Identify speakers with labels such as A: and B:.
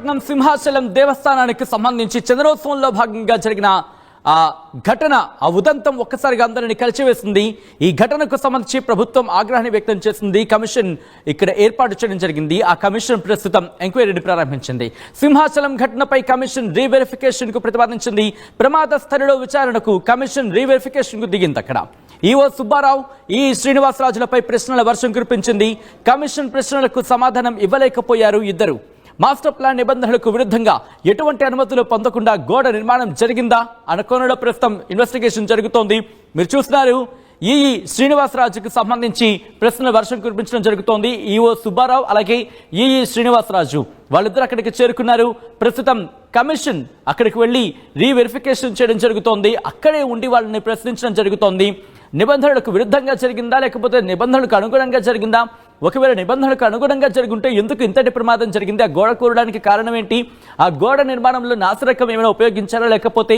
A: విశాఖపట్నం సింహాచలం దేవస్థానానికి సంబంధించి చంద్రోత్సవంలో భాగంగా జరిగిన ఘటన ఉదంతం ఒక్కసారిగా అందరిని కలిచివేసింది. ఈ ఘటనకు సంబంధించి ప్రభుత్వం ఆగ్రహాన్ని వ్యక్తం చేసింది. కమిషన్ ఇక్కడ ఏర్పాటు చేయడం జరిగింది. ఆ కమిషన్ ప్రస్తుతం ఎంక్వైరీని ప్రారంభించింది. సింహాచలం ఘటనపై కమిషన్ రీవెరిఫికేషన్ కు ప్రతిపాదించింది. ప్రమాద స్థలిలో విచారణకు కమిషన్ రీవెరిఫికేషన్ కు దిగింది. అక్కడ ఈఓ సుబ్బారావు, ఈ శ్రీనివాసరాజులపై ప్రశ్నల వర్షం కురిపించింది. కమిషన్ ప్రశ్నలకు సమాధానం ఇవ్వలేకపోయారు ఇద్దరు. మాస్టర్ ప్లాన్ నిబంధనలకు విరుద్ధంగా ఎటువంటి అనుమతులు పొందకుండా గోడ నిర్మాణం జరిగిందా అన్న కోణంలో ప్రస్తుతం ఇన్వెస్టిగేషన్ జరుగుతోంది. మీరు చూస్తున్నారు, ఈ శ్రీనివాసరాజుకు సంబంధించి ప్రశ్నల వర్షం కురిపించడం జరుగుతోంది. ఈఓ సుబ్బారావు అలాగే ఈ శ్రీనివాసరాజు వాళ్ళిద్దరు అక్కడికి చేరుకున్నారు. ప్రస్తుతం కమిషన్ అక్కడికి వెళ్లి రీవెరిఫికేషన్ చేయడం జరుగుతోంది. అక్కడే ఉండి వాళ్ళని ప్రశ్నించడం జరుగుతోంది. నిబంధనలకు విరుద్ధంగా జరిగిందా లేకపోతే నిబంధనలకు అనుగుణంగా జరిగిందా? ఒకవేళ నిబంధనలకు అనుగుణంగా జరుగుంటే ఎందుకు ఇంతటి ప్రమాదం జరిగింది? ఆ గోడ కూరడానికి కారణం ఏంటి? ఆ గోడ నిర్మాణంలో నాసిరకం ఏమైనా ఉపయోగించారా లేకపోతే